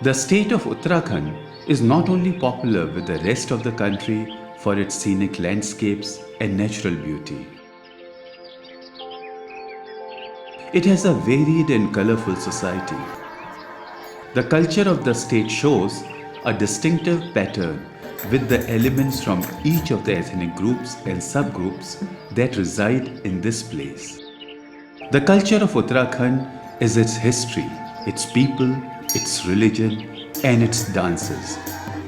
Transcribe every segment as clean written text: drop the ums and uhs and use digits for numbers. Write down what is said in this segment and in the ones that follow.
The state of Uttarakhand is not only popular with the rest of the country for its scenic landscapes and natural beauty. It has a varied and colorful society. The culture of the state shows a distinctive pattern with the elements from each of the ethnic groups and subgroups that reside in this place. The culture of Uttarakhand is its history, its people, its religion, and its dances.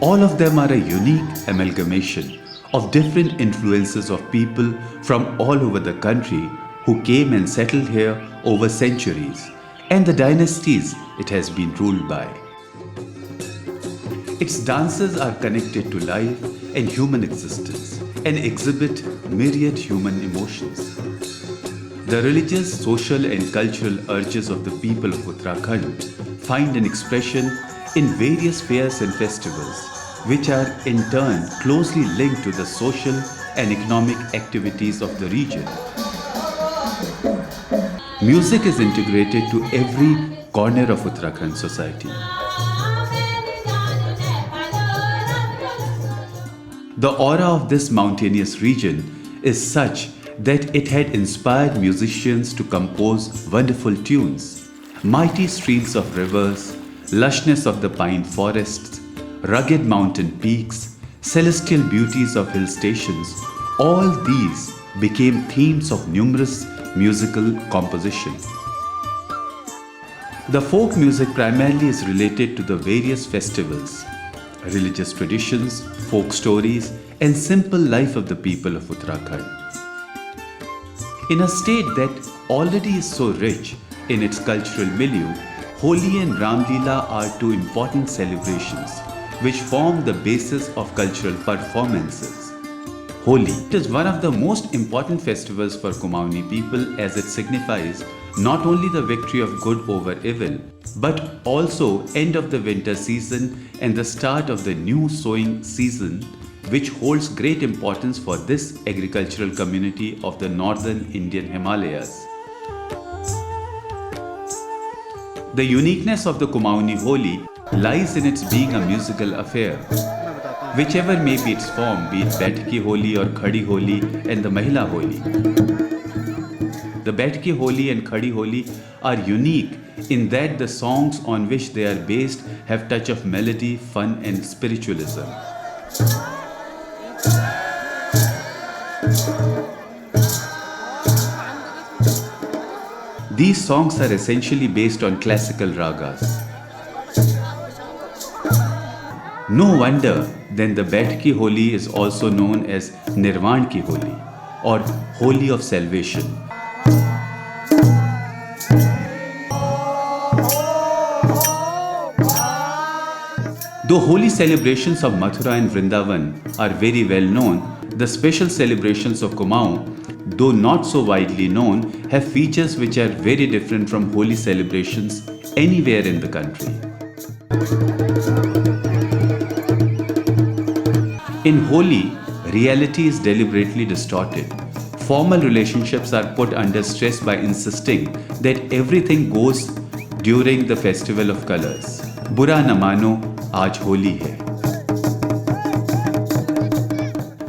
All of them are a unique amalgamation of different influences of people from all over the country who came and settled here over centuries, and the dynasties it has been ruled by. Its dances are connected to life and human existence and exhibit myriad human emotions. The religious, social and cultural urges of the people of Uttarakhand find an expression in various fairs and festivals, which are in turn closely linked to the social and economic activities of the region. Music is integrated to every corner of Uttarakhand society. The aura of this mountainous region is such that it had inspired musicians to compose wonderful tunes. Mighty streams of rivers, lushness of the pine forests, rugged mountain peaks, celestial beauties of hill stations, all these became themes of numerous musical compositions. The folk music primarily is related to the various festivals, religious traditions, folk stories, and simple life of the people of Uttarakhand. In a state that already is so rich in its cultural milieu, Holi and Ramleela are two important celebrations which form the basis of cultural performances. Holi is one of the most important festivals for Kumaoni people as it signifies not only the victory of good over evil, but also end of the winter season and the start of the new sowing season, which holds great importance for this agricultural community of the northern Indian Himalayas. The uniqueness of the Kumaoni Holi lies in its being a musical affair. Whichever may be its form, be it Baithaki Holi or Khadi Holi and the Mahila Holi. The Baithaki Holi and Khadi Holi are unique in that the songs on which they are based have touch of melody, fun and spiritualism. These songs are essentially based on classical ragas. No wonder then the Baithaki Holi is also known as Nirvan Ki Holi or Holi of Salvation. Though holy celebrations of Mathura and Vrindavan are very well known, the special celebrations of Kumaon, though not so widely known, have features which are very different from holy celebrations anywhere in the country. In Holi, reality is deliberately distorted. Formal relationships are put under stress by insisting that everything goes during the festival of colors. Bura na mano, aaj Holi hai.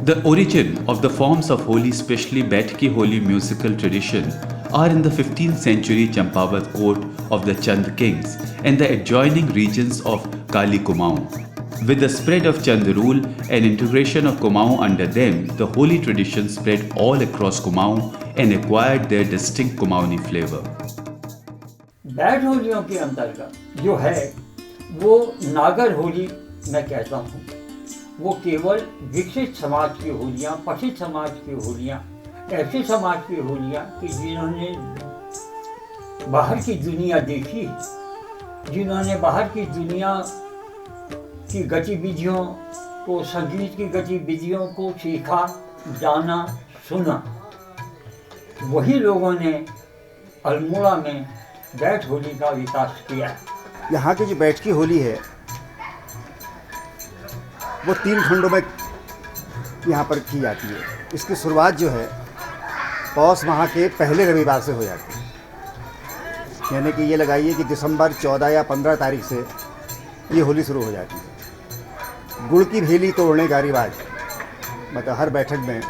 The origin of the forms of Holi, especially Baithaki Holi musical tradition, are in the 15th century Champavat court of the Chand kings and the adjoining regions of Kali Kumaon. With the spread of Chand rule and integration of Kumaon under them, the Holi tradition spread all across Kumaon and acquired their distinct Kumaoni flavor. बैठ होलियों के अंतर्गत जो है वो नागर होली मैं कहता हूँ। वो केवल विकसित समाज की होलियाँ, पठित समाज की होलियाँ, ऐसे समाज की होलियाँ कि जिन्होंने बाहर की दुनिया देखी, जिन्होंने बाहर की दुनिया की गतिविधियों को, संगीत की गतिविधियों को सीखा, जाना, सुना, वही लोगों ने अल्मोड़ा में बैठ होली का विकास किया। यहाँ की जो बैठकी होली है वो 3 खंडों में यहाँ पर की जाती है। इसकी शुरुआत जो है पौष माह के पहले रविवार से हो जाती है, यानी कि ये लगाइए कि दिसंबर 14 या 15 तारीख से ये होली शुरू हो जाती है। गुड़ की भेली तोड़ने का रिवाज, मतलब हर बैठक में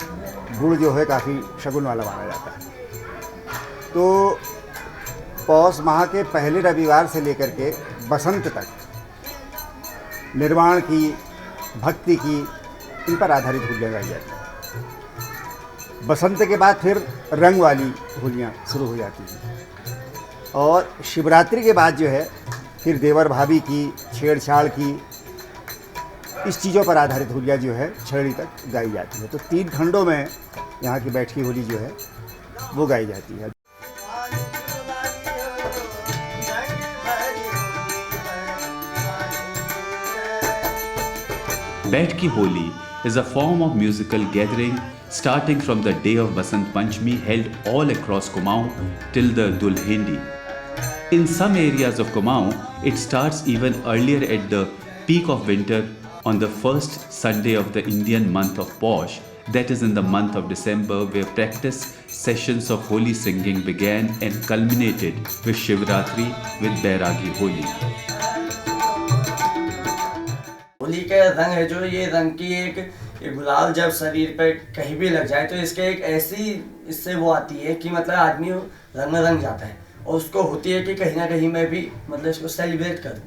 गुड़ जो है काफ़ी शगुन वाला माना जाता है। तो पौष माह के पहले रविवार से लेकर के बसंत तक निर्वाण की, भक्ति की, इन पर आधारित होलियाँ गाई जाती हैं। बसंत के बाद फिर रंग वाली होलियाँ शुरू हो जाती हैं और शिवरात्रि के बाद जो है फिर देवर भाभी की, छेड़छाड़ की, इस चीज़ों पर आधारित होलियाँ जो है छड़ी तक गाई जाती है। तो 3 खंडों में यहाँ की बैठकी होली जो है वो गाई जाती है। Baithaki Holi is a form of musical gathering starting from the day of Basant Panchami held all across Kumaon till the Dulhendi. In some areas of Kumaon, it starts even earlier at the peak of winter on the first Sunday of the Indian month of Posh, that is in the month of December, where practice sessions of Holi singing began and culminated with Shivratri with Baithaki Holi. Holi का रंग है जो ये रंग की एक गुलाल जब शरीर पे कहीं भी लग जाए तो इसके एक ऐसी इससे वो आती है कि मतलब आदमी रंग में रंग जाता है और उसको होती है कि कहीं ना कहीं मैं भी मतलब इसको सेलिब्रेट करूं।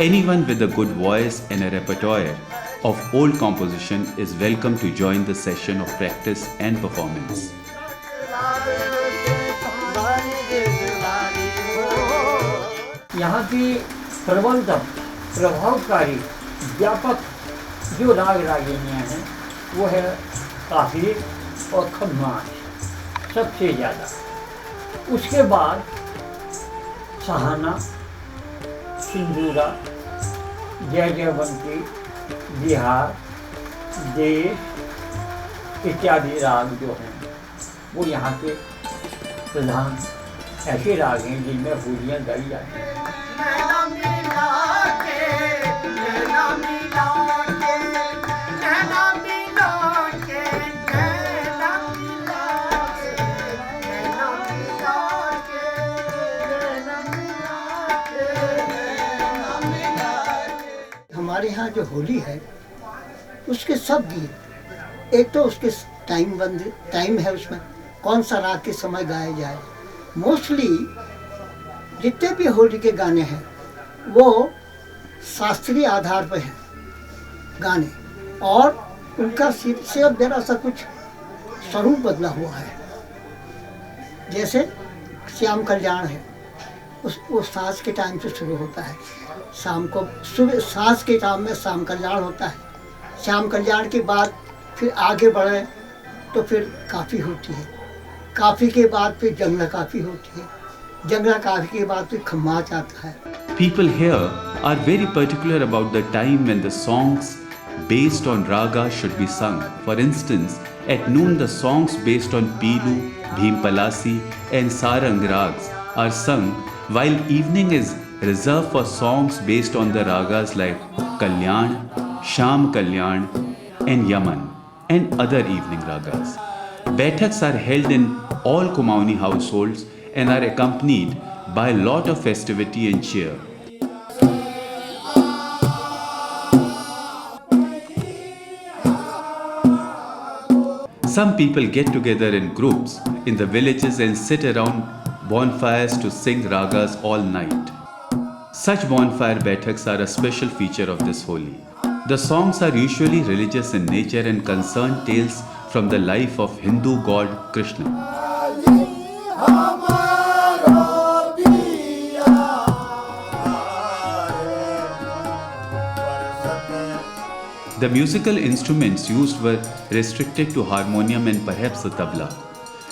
Anyone with a good voice and a repertoire of old composition is welcome to join the session of practice and performance. यहाँ की प्रबंधक, प्रभावकारी, व्यापक जो राग रागिनियाँ हैं वो है काफी और खम्माश सबसे ज़्यादा। उसके बाद सहाना, सिंदूरा, जय जयवंती, बिहार, देश इत्यादि राग जो हैं वो यहाँ के प्रधान ऐसे राग हैं जिनमें होलियाँ गाई जाती हैं। हमारे यहाँ जो होली है उसके सब गीत, एक तो उसके टाइम है, उसमें कौन सा राग के समय गाया जाए। मोस्टली जितने भी होली के गाने हैं वो शास्त्रीय आधार पर हैं गाने, और उनका सिर्फ जरा सा कुछ स्वरूप बदला हुआ है। जैसे श्याम कल्याण है, वो साँझ के टाइम से शुरू होता है, शाम को सुबह साँझ के टाइम में शाम कल्याण होता है। शाम कल्याण के बाद फिर आगे बढ़े तो फिर काफ़ी होती है, काफ़ी के बाद फिर जंगला काफ़ी होती है, जंगला काफ़ी के बाद फिर खम्माच आता है। People here are very particular about the time when the songs based on raga should be sung. For instance, at noon the songs based on Pilu, Bhimpalasi and Sarang rags are sung, while evening is reserved for songs based on the ragas like Kalyan, Sham Kalyan and Yaman and other evening ragas. Baithaks are held in all Kumaoni households and are accompanied by a lot of festivity and cheer. Some people get together in groups in the villages and sit around bonfires to sing ragas all night. Such bonfire baithaks are a special feature of this Holi. The songs are usually religious in nature and concern tales from the life of Hindu god Krishna. The musical instruments used were restricted to harmonium and perhaps a tabla.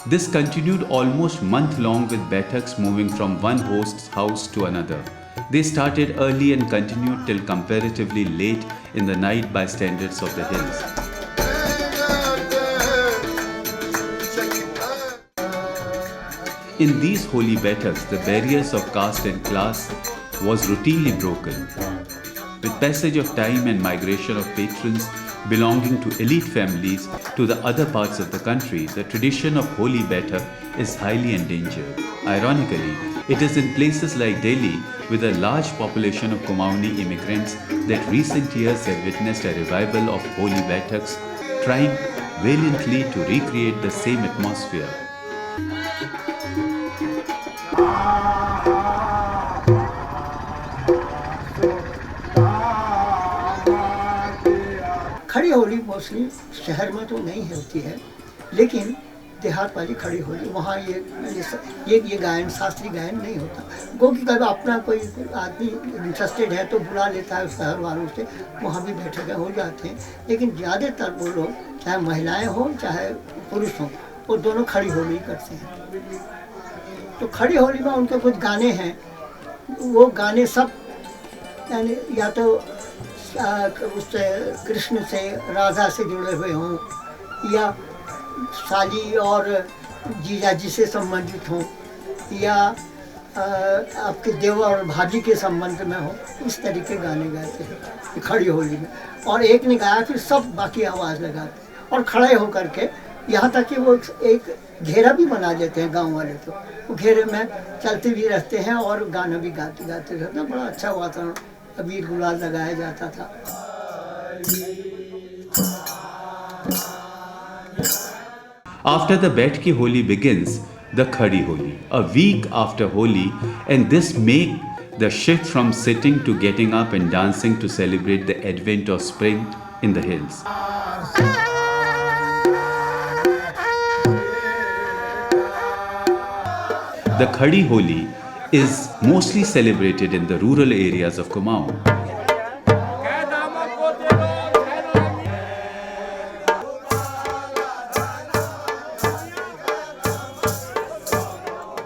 This continued almost month-long with baithaks moving from one host's house to another. They started early and continued till comparatively late in the night by standards of the hills. In these holy baithaks, the barriers of caste and class was routinely broken. With passage of time and migration of patrons belonging to elite families to the other parts of the country, the tradition of Holi Baithak is highly endangered. Ironically, it is in places like Delhi, with a large population of Kumaoni immigrants, that recent years have witnessed a revival of Holi Baithaks, trying valiantly to recreate the same atmosphere. खड़ी Holi mostly शहर में तो नहीं होती है, लेकिन देहात वाली खड़ी होली वहाँ ये गायन, शास्त्रीय गायन नहीं होता। क्योंकि कभी अपना कोई आदमी इंटरेस्टेड है तो बुला लेता है शहर वालों से, वहाँ भी बैठकें हो जाते हैं। लेकिन ज़्यादातर वो लोग, चाहे महिलाएं हों चाहे पुरुष हों, वो दोनों खड़ी होली करते हैं। तो खड़ी होली में उनके कुछ गाने हैं, वो गाने सब यानी या तो उससे कृष्ण से, राधा से जुड़े हुए हों, या साली और जीजाजी से संबंधित हों, या आपके देवर और भाभी के संबंध में हो, इस तरीके गाने गाते हैं खड़ी होली में। और एक ने गाया फिर सब बाकी आवाज़ लगाते और खड़े होकर के, यहाँ तक कि वो एक घेरा भी बना लेते हैं गांव वाले, तो वो घेरे में चलते भी रहते हैं और गाना भी गाते गाते रहते हैं। बड़ा अच्छा वातावरण, अबीर गुलाल लगाया जाता था। After the Baithaki Holi begins the Khadi Holi, a week after Holi, and this make the shift from sitting to getting up and dancing to celebrate the advent of spring in the hills. The Khadi Holi is mostly celebrated in the rural areas of Kumaon.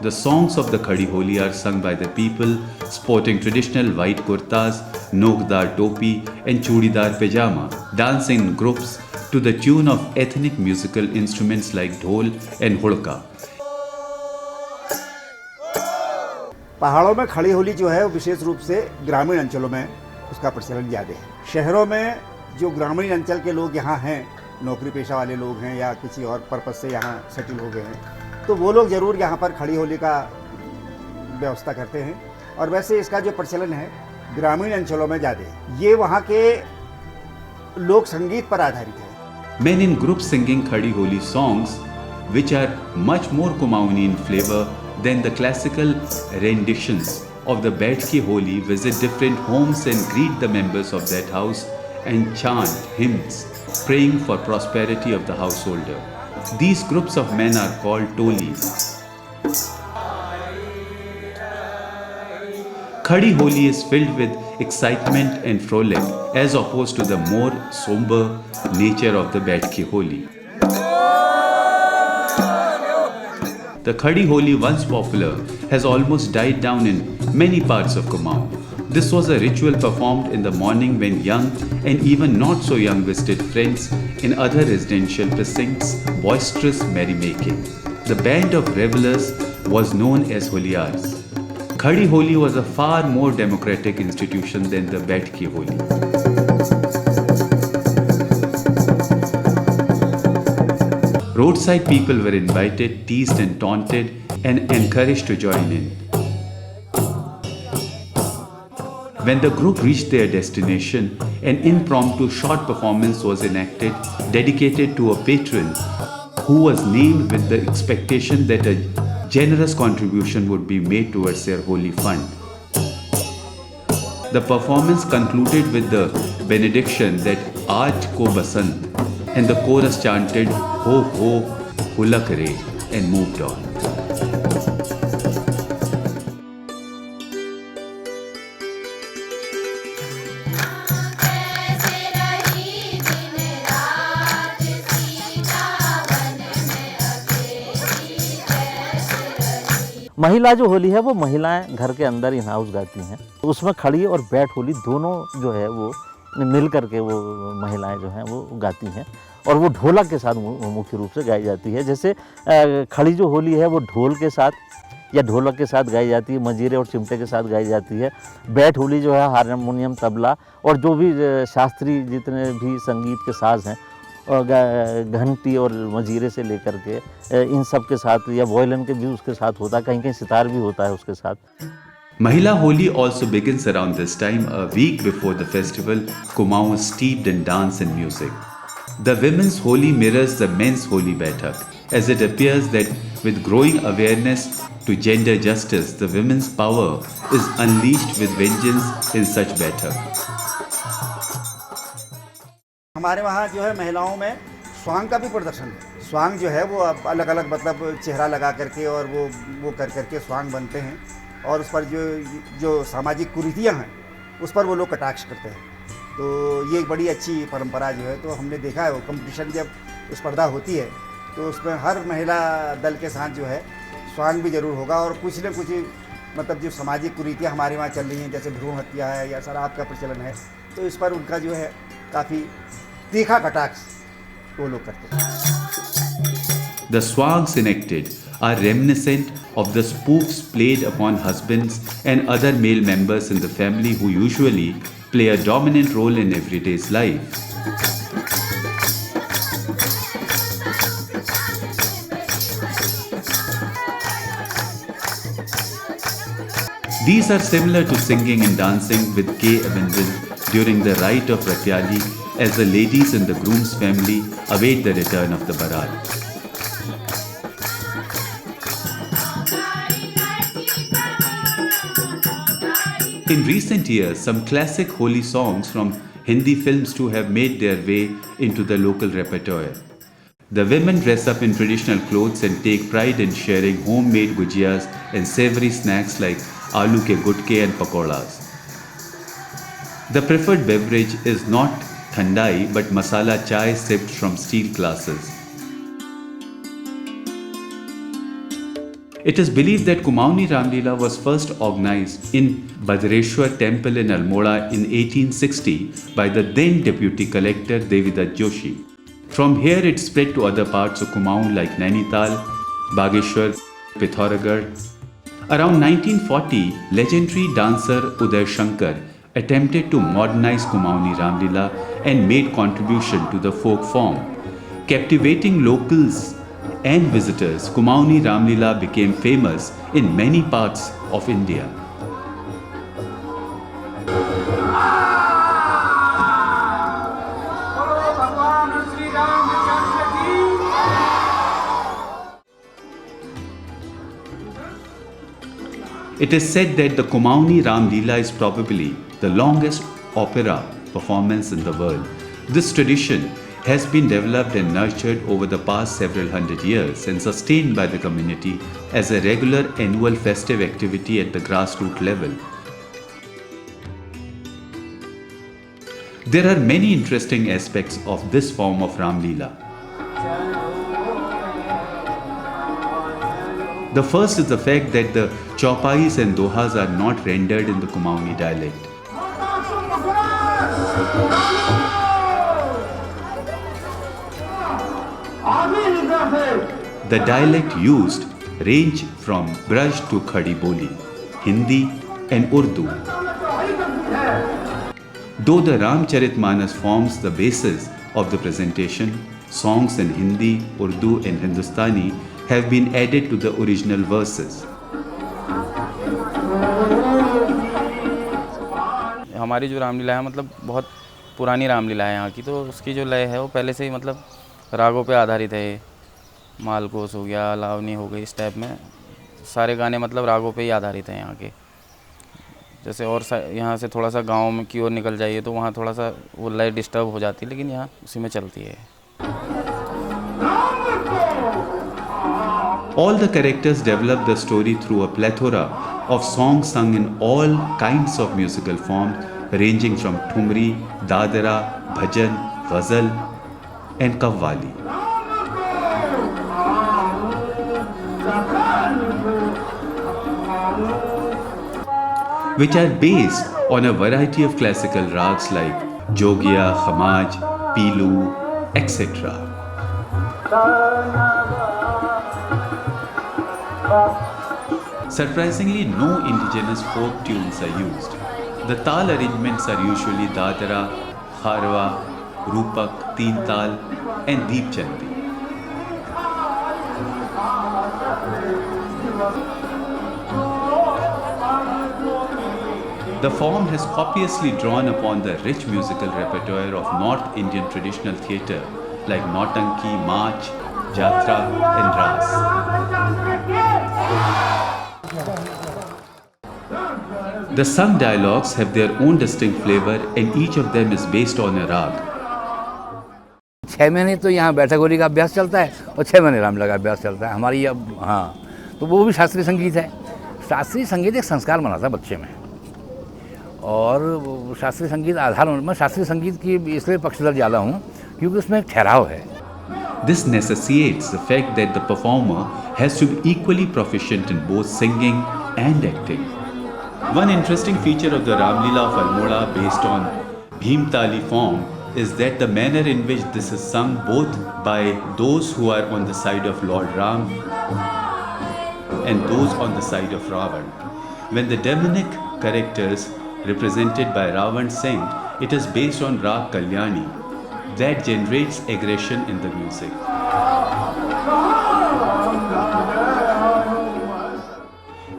The songs of the Khadi Holi are sung by the people sporting traditional white kurtas, nokdar topi and chudidar pajama, dancing in groups to the tune of ethnic musical instruments like dhol and hudka. पहाड़ों में खड़ी होली जो है वो विशेष रूप से ग्रामीण अंचलों में उसका प्रचलन ज़्यादा है। शहरों में जो ग्रामीण अंचल के लोग यहाँ हैं, नौकरी पेशा वाले लोग हैं या किसी और पर्पज़ से यहाँ सेटल हो गए हैं, तो वो लोग ज़रूर यहाँ पर खड़ी होली का व्यवस्था करते हैं। और वैसे इसका जो प्रचलन है ग्रामीण अंचलों में ज़्यादा है। ये वहाँ के लोक संगीत पर आधारित है। Men in groups singing Khadi Holi songs, which are much more Kumaoni in flavor than the classical renditions of the Baithaki Holi, visit different homes and greet the members of that house and chant hymns, praying for prosperity of the householder. These groups of men are called tolis. Khadi Holi is filled with excitement and frolic as opposed to the more somber nature of the Baithaki Holi. The Khadi Holi, once popular, has almost died down in many parts of Kumaon. This was a ritual performed in the morning when young and even not so young visited friends in other residential precincts, boisterous merrymaking. The band of revelers was known as Holiars. Khadi Holi was a far more democratic institution than the Baithaki Holi. Roadside people were invited, teased and taunted and encouraged to join in. When the group reached their destination, an impromptu short performance was enacted dedicated to a patron who was named with the expectation that a generous contribution would be made towards their holy fund. The performance concluded with the benediction that Aaj ko Basant, and the chorus chanted Ho Ho Hulak Re and moved on. महिला जो होली है वो महिलाएं घर के अंदर in house गाती हैं। उसमें खड़ी और बैठ होली दोनों जो है वो मिल करके वो महिलाएं जो हैं वो गाती हैं और वो ढोलक के साथ मुख्य रूप से गाई जाती है। जैसे खड़ी जो होली है वो ढोल के साथ या ढोलक के साथ गाई जाती है, मंजीरे और चिमटे के साथ गाई जाती है। बैठ होली जो है हारमोनियम, तबला और जो भी शास्त्रीय जितने भी संगीत के साज हैं, और घंटी और मंजीरे से लेकर के इन सब के साथ, या वॉयलिन के भी उसके साथ होता है, कहीं कहीं सितार भी होता है उसके साथ। Mahila Holi also begins around this time, a week before the festival. Kumaon is steeped in dance and music. The women's Holi mirrors the men's Holi Baithak, as it appears that with growing awareness to gender justice, the women's power is unleashed with vengeance in such Baithak. हमारे वहाँ जो है महिलाओं में स्वांग का भी प्रदर्शन है। स्वांग जो है वो अलग अलग मतलब चेहरा लगा करके और वो कर करके स्वांग बनते हैं, और उस पर जो सामाजिक कुरीतियाँ हैं उस पर वो लोग कटाक्ष करते हैं। तो ये एक बड़ी अच्छी परंपरा जो है, तो हमने देखा है वो कंपटीशन जब स्पर्धा होती है तो उसमें हर महिला दल के साथ जो है स्वांग भी जरूर होगा, और कुछ न कुछ मतलब जो सामाजिक कुरीतियाँ हमारे वहाँ चल रही हैं, जैसे भ्रूण हत्या है या शराब का प्रचलन है, तो इस पर उनका जो है काफ़ी तीखा कटाक्ष वो लोग करते हैं। The swangs enacted are reminiscent of the spoofs played upon husbands and other male members in the family who usually play a dominant role in everyday's life. These are similar to singing and dancing with gay abandon during the rite of Ratyali, as the ladies in the groom's family await the return of the Barat. In recent years, some classic Holi songs from Hindi films too have made their way into the local repertoire. The women dress up in traditional clothes and take pride in sharing homemade gujiyas and savory snacks like aloo ke gutke and pakoras. The preferred beverage is not thandai but masala chai sipped from steel glasses. It is believed that Kumaoni Ramleela was first organized in Bhadreshwar temple in Almora in 1860 by the then deputy collector Devidat Joshi. From here it spread to other parts of Kumaon like Nainital, Bageshwar, Pithoragarh. Around 1940, legendary dancer Uday Shankar attempted to modernize Kumaoni Ramleela and made contribution to the folk form. Captivating locals and visitors, Kumaoni Ramleela became famous in many parts of India. It is said that the Kumaoni Ramleela is probably the longest opera performance in the world. This tradition has been developed and nurtured over the past several hundred years and sustained by the community as a regular annual festive activity at the grassroots level. There are many interesting aspects of this form of Ramleela. The first is the fact that the chaupais and dohas are not rendered in the Kumaoni dialect. The dialect used range from Braj to Khadi Holi, Hindi and Urdu. Though the Ramcharitmanas forms the basis of the presentation, songs in Hindi, Urdu and Hindustani have been added to the original verses. हमारी जो रामलीला है मतलब बहुत पुरानी रामलीला है यहाँ की, तो उसकी जो लय है वो पहले से ही मतलब रागों पे आधारित है। मालकोस हो गया, लावनी हो गई, इस टाइप में सारे गाने मतलब रागों पे ही आधारित हैं यहाँ के। जैसे और यहाँ से थोड़ा सा गाँव में की ओर निकल जाइए तो वहाँ थोड़ा सा वो लय डिस्टर्ब हो जाती है, लेकिन यहाँ उसी में चलती है। All the characters develop the story through a plethora of songs sung in all kinds of musical forms, ranging from thumri, dadara, bhajan, ghazal and qawwali. Which are based on a variety of classical rags like Jogia, Khamaj, Pilu, etc. Surprisingly, no indigenous folk tunes are used. The tal arrangements are usually dadra, kharwa, rupak, teen tal, and deep chandi. The form has copiously drawn upon the rich musical repertoire of North Indian traditional theatre like Nautanki, March, Jatra, and Ras. The sung dialogues have their own distinct flavor and each of them is based on a rag. 6 महीने तो यहाँ बैठक होली का अभ्यास चलता है और 6 महीने रामलीला का अभ्यास चलता है हमारी अब। हाँ, तो वो भी शास्त्रीय संगीत है। शास्त्रीय संगीत एक संस्कार बनाता है बच्चे में, और शास्त्रीय संगीत आधार। मैं शास्त्रीय संगीत की इसलिए पक्षधर ज़्यादा हूँ क्योंकि उसमें एक ठहराव है। This necessitates the fact that the performer has to be equally proficient in both singing and acting. One interesting feature of the Ramleela of Almora based on Bhimtali form is that the manner in which this is sung both by those who are on the side of Lord Ram and those on the side of Ravan. When the demonic characters represented by Ravan sing, it is based on Rag Kalyani that generates aggression in the music.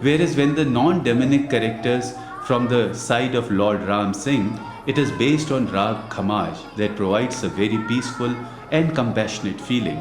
Whereas when the non-demonic characters from the side of Lord Ram sing, it is based on Rag Khamaj that provides a very peaceful and compassionate feeling.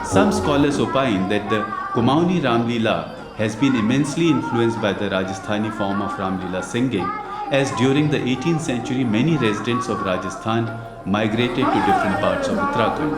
Some scholars opine that the Kumauni Ramleela has been immensely influenced by the Rajasthani form of Ramleela singing, as during the 18th century many residents of Rajasthan migrated to different parts of Uttarakhand.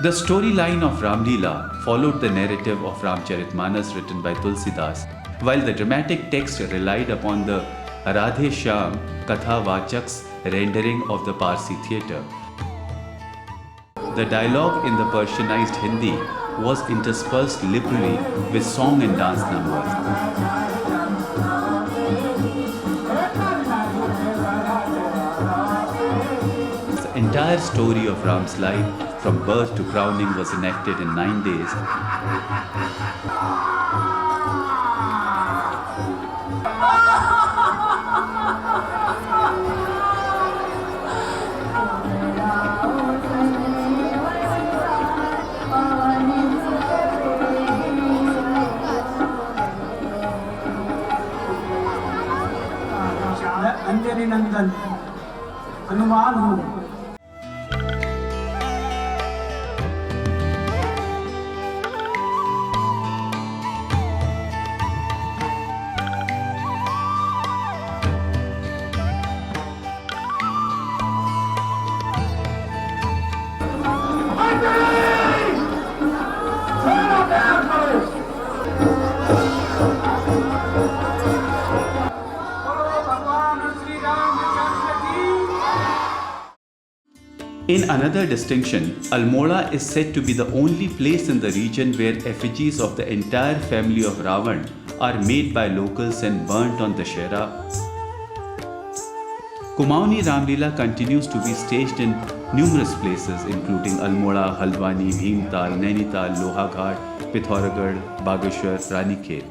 The storyline of Ramleela followed the narrative of Ramcharitmanas written by Tulsidas, while the dramatic text relied upon the Radhe Shyam Katha Vachak's rendering of the Parsi theatre. The dialogue in the Persianized Hindi was interspersed liberally with song and dance numbers. The entire story of Ram's life from birth to crowning was enacted in 9 days. Anjani नंदन हनुमान हूँ। In another distinction, Almora is said to be the only place in the region where effigies of the entire family of Ravan are made by locals and burnt on Dashera. Kumauni Ramleela continues to be staged in numerous places including Almora, Haldwani, Bhimtal, Nainital, Lohaghat, Pithoragarh, Bageshwar, Ranikhet.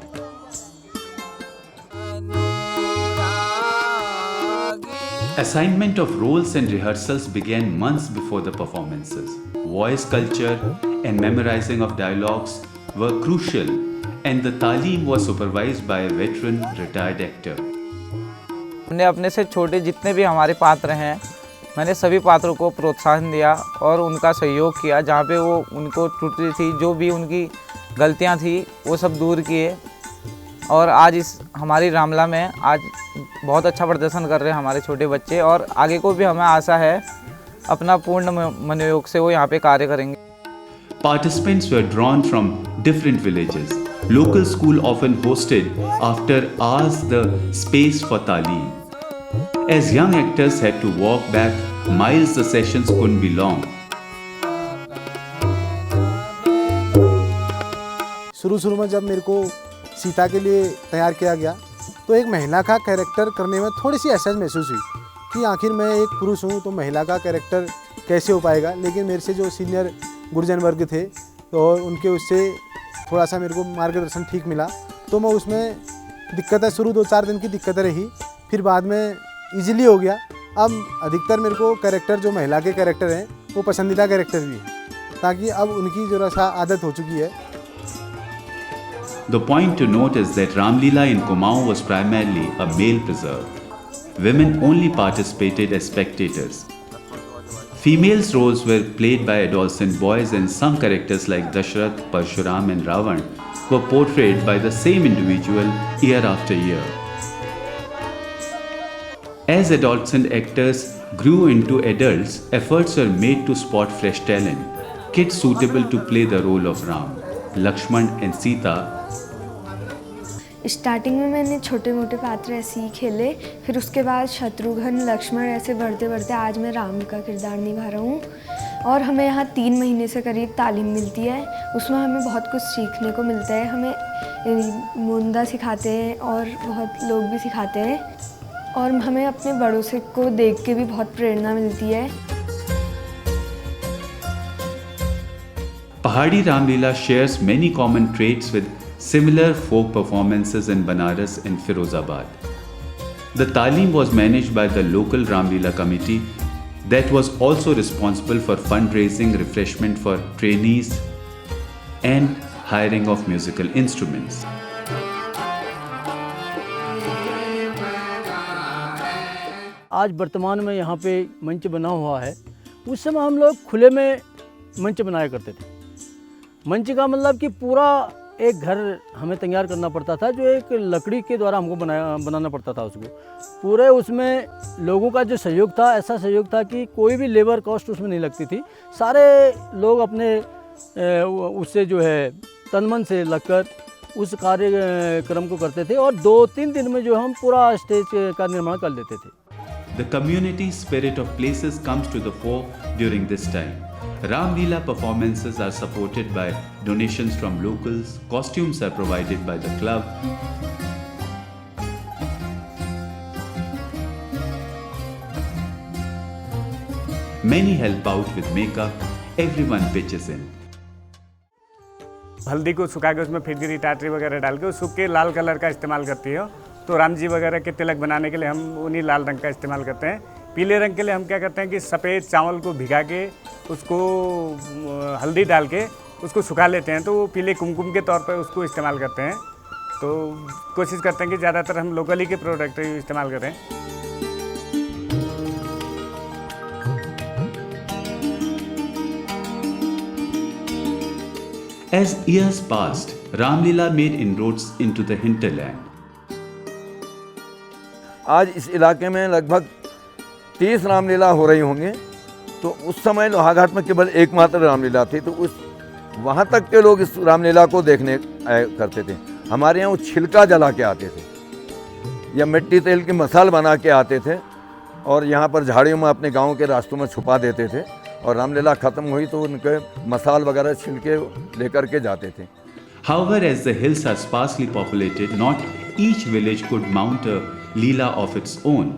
Assignment of roles and rehearsals began months before the performances. Voice culture and memorizing of dialogues were crucial, and the talim was supervised by a veteran retired actor. हमने अपने से छोटे जितने भी हमारे पात्र हैं, मैंने सभी पात्रों को प्रोत्साहन दिया और उनका सहयोग किया। जहाँ पे वो उनको त्रुटि थी, जो भी उनकी गलतियाँ थी, वो सब दूर किए। और आज इस हमारी रामलीला में आज बहुत अच्छा प्रदर्शन कर रहे हैं हमारे छोटे बच्चे, और आगे को भी हमें आशा है अपना पूर्ण मनोयोग से वो यहाँ पे कार्य करेंगे। Participants were drawn from different villages. Local school often hosted after hours the space for talim. As young actors had to walk back miles, the sessions couldn't be long. शुरू में जब मेरे को सीता के लिए तैयार किया गया तो एक महिला का कैरेक्टर करने में थोड़ी सी असहज महसूस हुई कि आखिर मैं एक पुरुष हूँ तो महिला का कैरेक्टर कैसे हो पाएगा। लेकिन मेरे से जो सीनियर गुरुजन वर्ग थे और उनके उससे थोड़ा सा मेरे को मार्गदर्शन ठीक मिला तो मैं उसमें दिक्कतें शुरू 2-4 दिन की दिक्कतें रही, फिर बाद में इजीली हो गया। अब अधिकतर मेरे को कैरेक्टर जो महिला के कैरेक्टर हैं वो पसंदीदा कैरेक्टर भी हैं, ताकि अब उनकी जो सा आदत हो चुकी है। The point to note is that Ramleela in Kumaon was primarily a male preserve. Women only participated as spectators. Females' roles were played by adolescent boys, and some characters like Dashrath, Parshuram and Ravan were portrayed by the same individual year after year. As adolescent actors grew into adults, efforts were made to spot fresh talent, kids suitable to play the role of Ram, Lakshman and Sita. Starting में मैंने छोटे मोटे पात्र ऐसे ही खेले, फिर उसके बाद शत्रुघ्न, लक्ष्मण ऐसे बढ़ते बढ़ते आज मैं राम का किरदार निभा रहा हूँ। और हमें यहाँ 3 महीने से करीब तालीम मिलती है, उसमें हमें बहुत कुछ सीखने को मिलता है। हमें मुंदा सिखाते हैं और बहुत लोग भी सिखाते हैं, और हमें अपने बड़ों से को देख के भी बहुत प्रेरणा मिलती है। Pahadi Ramleela shares many common traits with similar folk performances in Banaras and Firozabad. The Talim was managed by the local Ramleela committee that was also responsible for fundraising, refreshment for trainees and hiring of musical instruments. आज वर्तमान में यहाँ पे मंच बना हुआ है, उस समय हम लोग खुले में मंच बनाया करते थे। मंच का मतलब कि पूरा एक घर हमें तैयार करना पड़ता था, जो एक लकड़ी के द्वारा हमको बनाना पड़ता था उसको। पूरे उसमें लोगों का जो सहयोग था, ऐसा सहयोग था कि कोई भी लेबर कॉस्ट उसमें नहीं लगती थी। सारे लोग अपने उससे जो है तन मन से लगकर उस कार्यक्रम को करते थे, और 2-3 दिन में जो हम पूरा स्टेज का निर्माण कर लेते थे। The community spirit of places comes to the fore during this time. Ramleela performances are supported by donations from locals, costumes are provided by the club. Many help out with makeup, everyone pitches in. हल्दी को सुखा के उसमें फिटकरी टाटरी वगैरह डाल के सूख के लाल कलर का इस्तेमाल करती है। तो राम जी वगैरह के तिलक बनाने के लिए हम उन्हीं लाल रंग का इस्तेमाल करते हैं। पीले रंग के लिए हम क्या करते हैं कि सफ़ेद चावल को भिगा के उसको हल्दी डाल के उसको सुखा लेते हैं, तो वो पीले कुमकुम के तौर पर उसको इस्तेमाल करते हैं। तो कोशिश करते हैं कि ज़्यादातर हम लोकली के प्रोडक्ट इस्तेमाल करें। As years passed, Ramleela made inroads into the hinterland. आज इस इलाके में लगभग 30 रामलीला हो रही होंगी। तो उस समय लोहाघाट में केवल एकमात्र रामलीला थी, तो उस वहाँ तक के लोग इस रामलीला को देखने करते थे। हमारे यहाँ वो छिलका जला के आते थे या मिट्टी तेल की मसाल बना के आते थे, और यहाँ पर झाड़ियों में अपने गांव के रास्तों में छुपा देते थे, और रामलीला ख़त्म हुई तो उनके मसाल वगैरह छिलके लेकर के जाते थे। However, as the hills are sparsely populated, not each village could mount a leela of its own.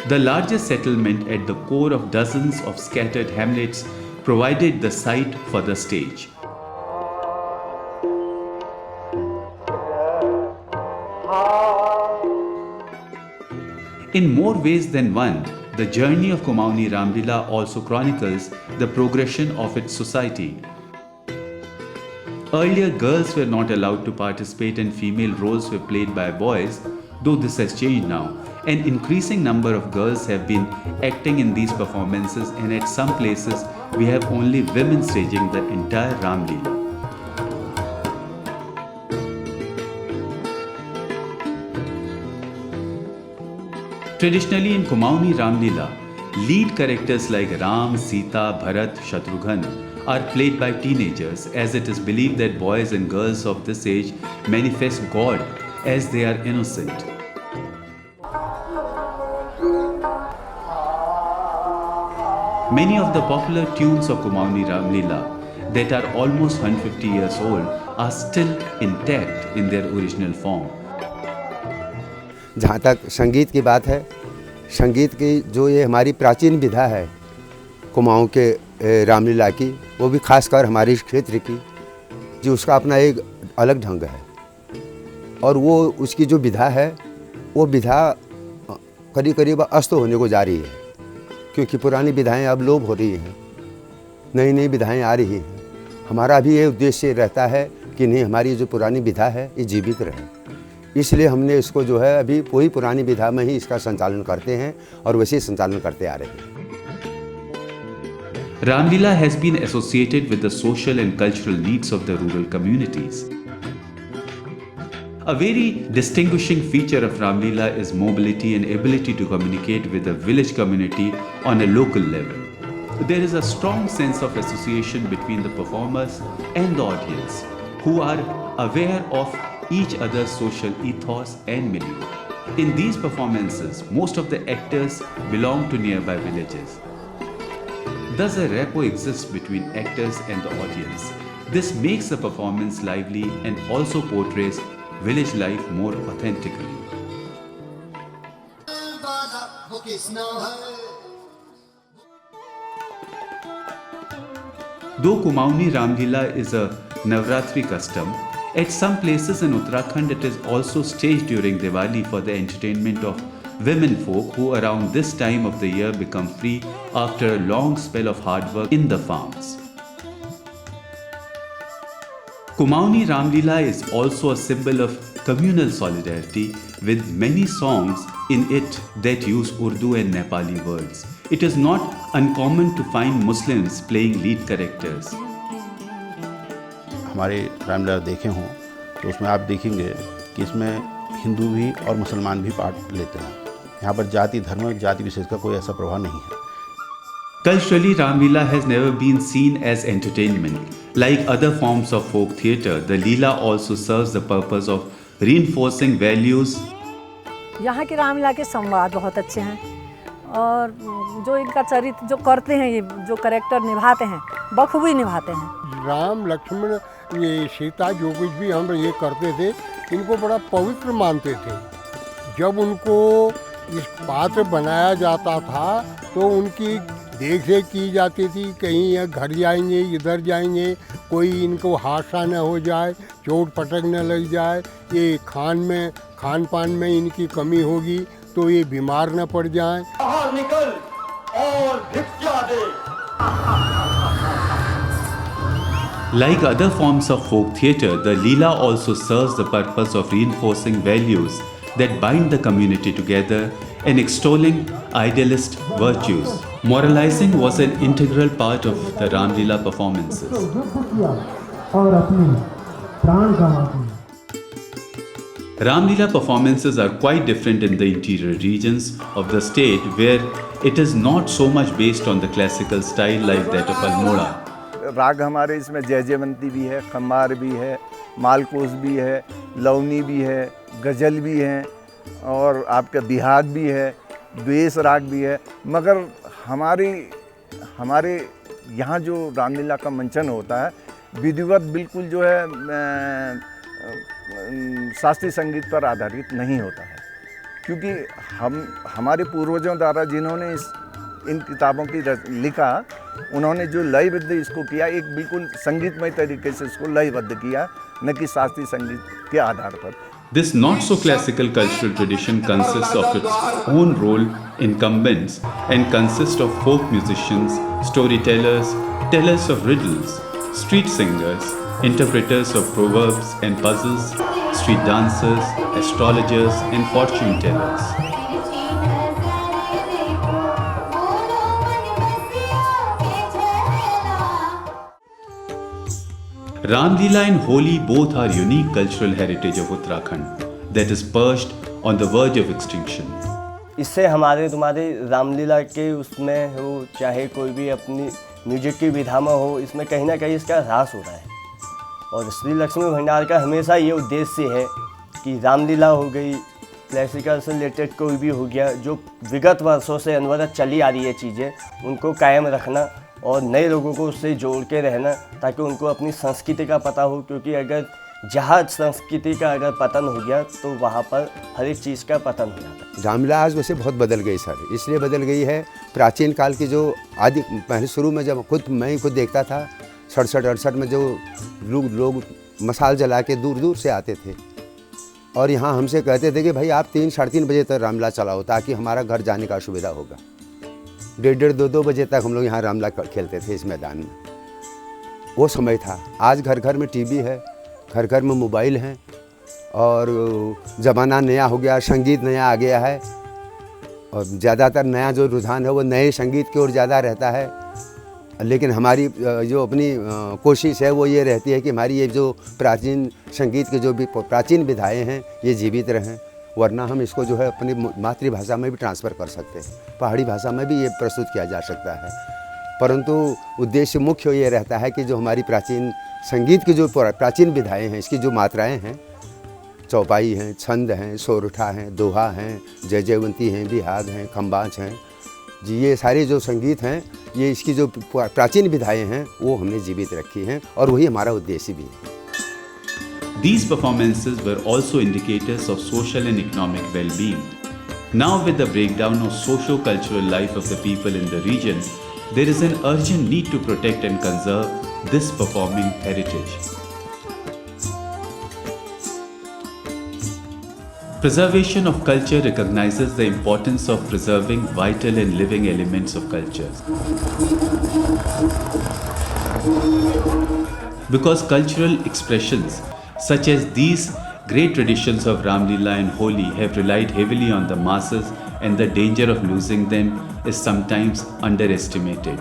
The largest settlement at the core of dozens of scattered hamlets provided the site for the stage. In more ways than one, the journey of Kumaoni Ramleela also chronicles the progression of its society. Earlier, girls were not allowed to participate and female roles were played by boys, though this has changed now. An increasing number of girls have been acting in these performances, and at some places we have only women staging the entire Ramleela. Traditionally in Kumaoni Ramleela, lead characters like Ram, Sita, Bharat, Shatrughan are played by teenagers, as it is believed that boys and girls of this age manifest God as they are innocent. Many of the popular tunes of Kumaoni Ramleela that are almost 150 years old are still intact in their original form. जहाँ तक संगीत की बात है, संगीत की जो ये हमारी प्राचीन विधा है कुमाऊँ के रामलीला की, वो भी खासकर हमारे इस क्षेत्र की, जो उसका अपना एक अलग ढंग है। और वो उसकी जो विधा है, वो विधा करीब करीब अस्त होने को जा रही है, क्योंकि पुरानी विधाएं अब लोप हो रही हैं, नई नई विधाएं आ रही हैं। हमारा भी ये उद्देश्य रहता है कि नहीं, हमारी जो पुरानी विधा है ये जीवित रहे, इसलिए हमने इसको जो है अभी वही पुरानी विधा में ही इसका संचालन करते हैं और वैसे ही संचालन करते आ रहे हैं। Ramleela has been associated with the social and cultural needs of the rural communities. A very distinguishing feature of Ramleela is mobility and ability to communicate with the village community on a local level. There is a strong sense of association between the performers and the audience, who are aware of each other's social ethos and milieu. In these performances, most of the actors belong to nearby villages. Thus, a rapport exists between actors and the audience. This makes the performance lively and also portrays village life more authentically. Though Kumauni Ramleela is a Navratri custom, at some places in Uttarakhand it is also staged during Diwali for the entertainment of women folk who around this time of the year become free after a long spell of hard work in the farms. Kumauni Ramleela is also a symbol of communal solidarity, with many songs in it that use Urdu and Nepali words. It is not uncommon to find Muslims playing lead characters. हमारे रामलीला देखे हों तो उसमें आप देखेंगे कि इसमें हिंदू भी और मुसलमान भी पार्ट लेते हैं। यहाँ पर जाति धर्म जाति विशेष का कोई ऐसा प्रभाव नहीं है। Culturally, Ramleela has never been seen as entertainment. Like other forms of folk theatre, the Leela also serves the purpose of reinforcing values. यहाँ के रामलीला के संवाद बहुत अच्छे हैं और जो इनका चरित्र जो करते हैं, ये जो कैरेक्टर निभाते हैं बखूबी निभाते हैं। राम लक्ष्मण ये सीता जो कुछ भी हम ये करते थे, इनको बड़ा पवित्र मानते थे। जब उनको इस पात्र बनाया जाता था तो उनकी देख रेख की जाती थी, कहीं घर जाएंगे इधर जाएंगे, कोई इनको हादसा न हो जाए, चोट पटक न लग जाए, ये खान पान में इनकी कमी होगी तो ये बीमार न पड़ जाएं। बाहर निकल और भिक्षा दे। Like other forms of folk theatre, the Leela also serves the purpose of reinforcing values that bind the community together and extolling idealist virtues. Moralizing was an integral part of the Ramleela performances. Ramleela performances are quite different in the interior regions of the state, where it is not so much based on the classical style like that of Almora. राग हमारे इसमें जयजयवंती भी है, खम्बार भी है, मालकोस भी है, लवनी भी है, गज़ल भी है और आपका बिहाग भी है, द्वेष राग भी है। मगर हमारे यहाँ जो रामलीला का मंचन होता है विधिवत बिल्कुल जो है शास्त्रीय संगीत पर आधारित नहीं होता है, क्योंकि हमारे पूर्वजों द्वारा जिन्होंने इन किताबों की लिखा, उन्होंने जो लयबद्ध इसको किया, एक बिल्कुल संगीतमय तरीके से इसको लयबद्ध किया, न कि शास्त्रीय संगीत के आधार पर। This not so classical cultural tradition consists of its own role incumbents and consists of folk musicians, storytellers, tellers of riddles, street singers, interpreters of proverbs and puzzles, street dancers, astrologers and fortune tellers. Ramleela and Holi both are unique cultural heritage of Uttarakhand that is perched on the verge of extinction. इससे तुम्हारे रामलीला के उसमें हो, चाहे कोई भी अपनी music की विधा में हो, इसमें कहीं ना कहीं इसका ह्रास हो रहा है। और श्री लक्ष्मी भंडार का हमेशा ये उद्देश्य है कि रामलीला हो गई, क्लासिकल से रिलेटेड कोई भी हो गया, जो विगत वर्षों से अनवरत चली आ रही है चीज़ें, उनको कायम रखना और नए लोगों को उससे जोड़ के रहना, ताकि उनको अपनी संस्कृति का पता हो, क्योंकि अगर जहाँ संस्कृति का अगर पतन हो गया तो वहाँ पर हर एक चीज़ का पतन हो जाता है। रामलीला आज वैसे बहुत बदल गई सर, इसलिए बदल गई है प्राचीन काल की जो आदि पहले शुरू में जब मैं खुद देखता था 67-68 में जो लोग मसाल जला के दूर दूर से आते थे और यहाँ हमसे कहते थे कि भाई आप 3-3:30 बजे तक रामलीला चलाओ ताकि हमारा घर जाने का सुविधा होगा। 1:30, 2 बजे तक हम लोग यहाँ रामलीला खेलते थे इस मैदान में। वो समय था। आज घर घर में टीवी है, घर घर में मोबाइल हैं और ज़माना नया हो गया, संगीत नया आ गया है और ज़्यादातर नया जो रुझान है वो नए संगीत की ओर ज़्यादा रहता है। लेकिन हमारी जो अपनी कोशिश है वो ये रहती है कि हमारी ये जो प्राचीन संगीत के जो भी प्राचीन विधाएँ हैं ये जीवित रहें, वरना हम इसको जो है अपनी मातृभाषा में भी ट्रांसफ़र कर सकते हैं, पहाड़ी भाषा में भी ये प्रस्तुत किया जा सकता है। परंतु उद्देश्य मुख्य ये रहता है कि जो हमारी प्राचीन संगीत की जो प्राचीन विधाएँ हैं, इसकी जो मात्राएँ हैं, चौपाई हैं, छंद हैं, सोरठा हैं, दोहा हैं, जय जयवंती हैं, बिहाग हैं, खम्बाच हैं जी, ये सारे जो संगीत हैं ये इसकी जो प्राचीन विधाएँ हैं वो हमने जीवित रखी हैं और वही हमारा उद्देश्य भी है। These performances were also indicators of social and economic well-being. Now, with the breakdown of socio-cultural life of the people in the region, there is an urgent need to protect and conserve this performing heritage. Preservation of culture recognizes the importance of preserving vital and living elements of culture. Because cultural expressions such as these great traditions of Ramleela and Holi have relied heavily on the masses, and the danger of losing them is sometimes underestimated.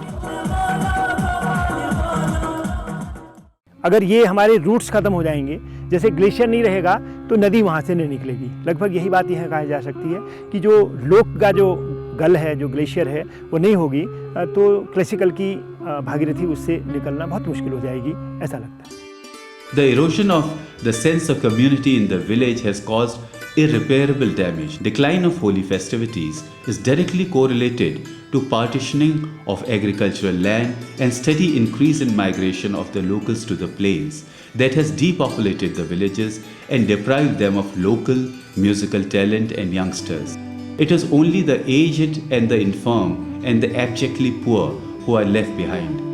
अगर ये हमारे roots ख़त्म हो जाएंगे, जैसे glacier नहीं रहेगा तो नदी वहाँ से नहीं निकलेगी। लगभग यही बात यहाँ कहा जा सकती है कि जो लोक का जो गल है, जो ग्लेशियर है, वो नहीं होगी तो क्लासिकल की भागीरथी उससे निकलना बहुत मुश्किल हो जाएगी, ऐसा लगता है। The erosion of the sense of community in the village has caused irreparable damage. Decline of Holi festivities is directly correlated to partitioning of agricultural land and steady increase in migration of the locals to the plains that has depopulated the villages and deprived them of local musical talent and youngsters. It is only the aged and the infirm and the abjectly poor who are left behind.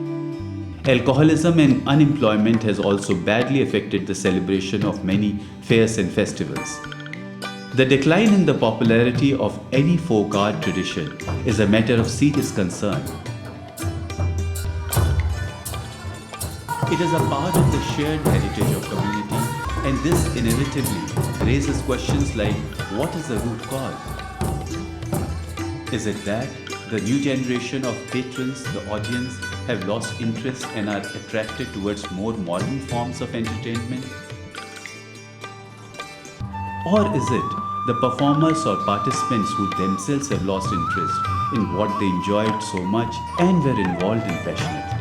Alcoholism and unemployment has also badly affected the celebration of many fairs and festivals. The decline in the popularity of any folk art tradition is a matter of serious concern. It is a part of the shared heritage of community, and this inevitably raises questions like, what is the root cause? Is it that the new generation of patrons, the audience, have lost interest and are attracted towards more modern forms of entertainment? Or is it the performers or participants who themselves have lost interest in what they enjoyed so much and were involved in passionately?